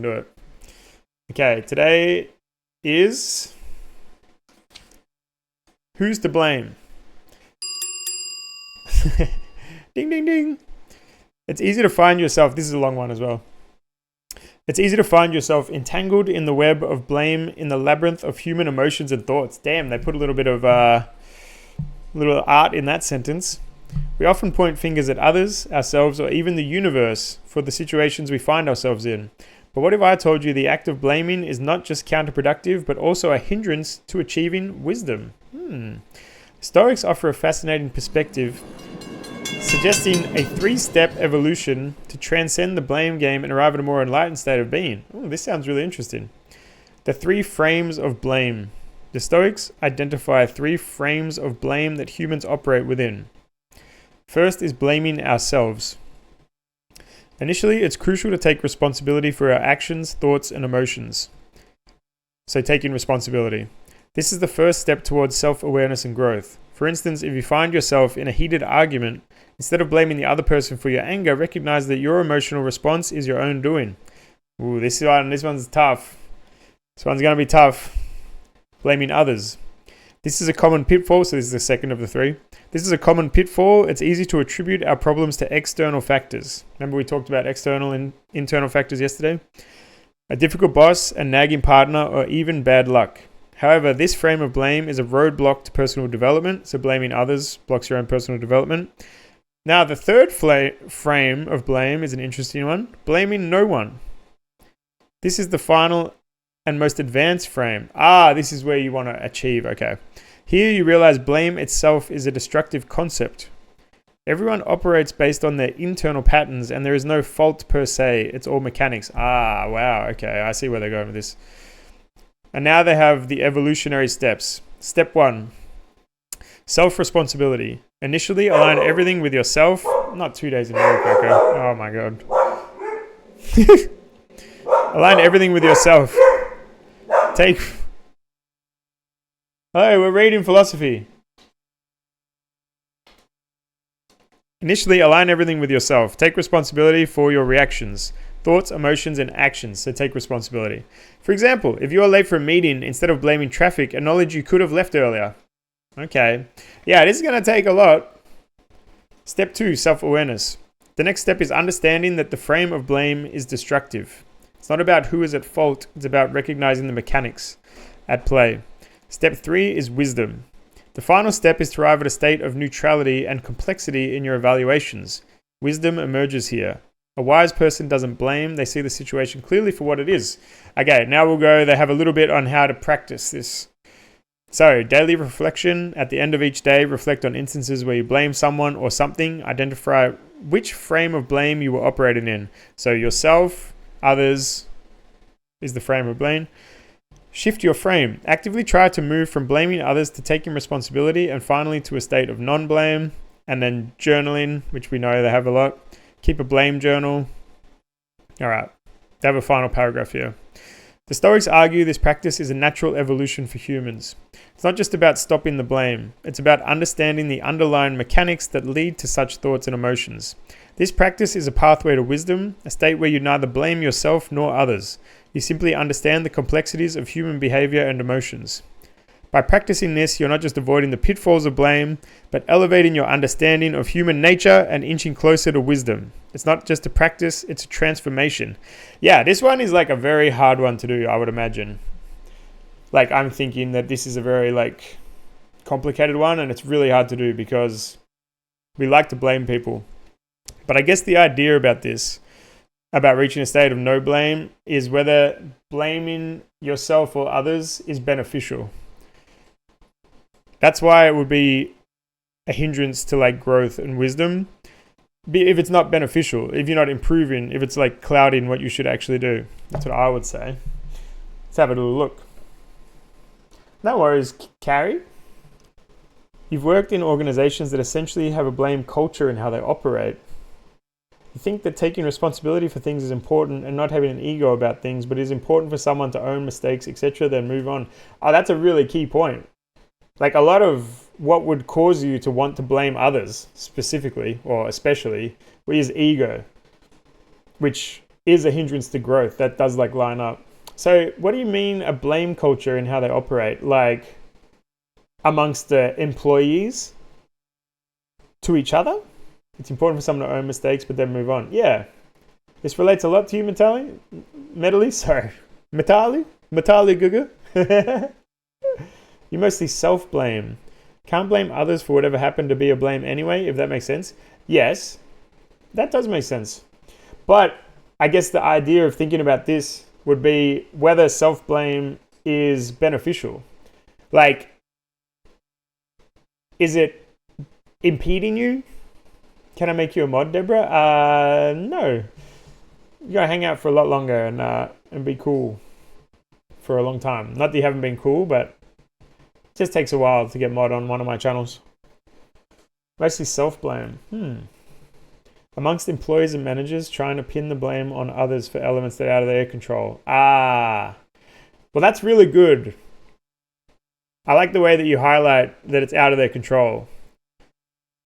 do it. Okay, today is who's to blame? Ding, ding, ding. It's easy to find yourself. This is a long one as well. It's easy to find yourself entangled in the web of blame in the labyrinth of human emotions and thoughts. Damn, they put a little bit of little art in that sentence. We often point fingers at others, ourselves, or even the universe for the situations we find ourselves in. But what if I told you the act of blaming is not just counterproductive, but also a hindrance to achieving wisdom? Stoics offer a fascinating perspective, suggesting a 3-step evolution to transcend the blame game and arrive at a more enlightened state of being. This sounds really interesting. The 3 frames of blame. The Stoics identify 3 frames of blame that humans operate within. First is blaming ourselves. Initially, it's crucial to take responsibility for our actions, thoughts, and emotions. So taking responsibility. This is the first step towards self-awareness and growth. For instance, if you find yourself in a heated argument, instead of blaming the other person for your anger, recognize that your emotional response is your own doing. This one's tough. This one's going to be tough. Blaming others. This is a common pitfall, so this is the second of the 3. This is a common pitfall. It's easy to attribute our problems to external factors. Remember we talked about external and internal factors yesterday? A difficult boss, a nagging partner, or even bad luck. However, this frame of blame is a roadblock to personal development, so blaming others blocks your own personal development. Now, the third frame of blame is an interesting one. Blaming no one. This is the final and most advanced frame. This is where you want to achieve. Okay. Here you realize blame itself is a destructive concept. Everyone operates based on their internal patterns and there is no fault per se. It's all mechanics. Wow. Okay. I see where they're going with this. And now they have the evolutionary steps. Step 1. Self-responsibility. Initially, align everything with yourself. Not 2 days in a row, Coco. Oh my God. Align everything with yourself. Hello, we're reading philosophy. Initially, align everything with yourself. Take responsibility for your reactions, thoughts, emotions, and actions. So take responsibility. For example, if you are late for a meeting, instead of blaming traffic, acknowledge you could have left earlier. Okay. Yeah, this is going to take a lot. Step 2, self-awareness. The next step is understanding that the frame of blame is destructive. It's not about who is at fault. It's about recognizing the mechanics at play. Step 3 is wisdom. The final step is to arrive at a state of neutrality and complexity in your evaluations. Wisdom emerges here. A wise person doesn't blame. They see the situation clearly for what it is. Okay, now they have a little bit on how to practice this. So, daily reflection. At the end of each day, reflect on instances where you blame someone or something. Identify which frame of blame you were operating in. So, yourself, others is the frame of blame. Shift your frame. Actively try to move from blaming others to taking responsibility and finally to a state of non-blame. And then journaling, which we know they have a lot. Keep a blame journal. All right. They have a final paragraph here. The Stoics argue this practice is a natural evolution for humans. It's not just about stopping the blame. It's about understanding the underlying mechanics that lead to such thoughts and emotions. This practice is a pathway to wisdom, a state where you neither blame yourself nor others. You simply understand the complexities of human behavior and emotions. By practicing this, you're not just avoiding the pitfalls of blame, but elevating your understanding of human nature and inching closer to wisdom. It's not just a practice, it's a transformation. Yeah, this one is like a very hard one to do, I would imagine. Like, I'm thinking that this is a very complicated one, and it's really hard to do because we like to blame people. But I guess the idea about this, about reaching a state of no blame, is whether blaming yourself or others is beneficial. That's why it would be a hindrance to growth and wisdom. If it's not beneficial, if you're not improving, if it's clouding what you should actually do. That's what I would say. Let's have a little look. No worries, Carrie. You've worked in organizations that essentially have a blame culture in how they operate. You think that taking responsibility for things is important and not having an ego about things, but it is important for someone to own mistakes, etc., then move on. Oh, that's a really key point. A lot of what would cause you to want to blame others specifically or especially is ego, which is a hindrance to growth. That does like line up. So what do you mean a blame culture in how they operate? Like amongst the employees to each other? It's important for someone to own mistakes, but then move on. Yeah. This relates a lot to you, Metali? Metali Guga? You mostly self-blame. Can't blame others for whatever happened to be a blame anyway, if that makes sense. Yes, that does make sense. But I guess the idea of thinking about this would be whether self-blame is beneficial. Like, is it impeding you? Can I make you a mod, Deborah? No. You gotta hang out for a lot longer and be cool for a long time. Not that you haven't been cool, but it just takes a while to get mod on one of my channels. Mostly self-blame. Amongst employees and managers trying to pin the blame on others for elements that are out of their control. Well, that's really good. I like the way that you highlight that it's out of their control.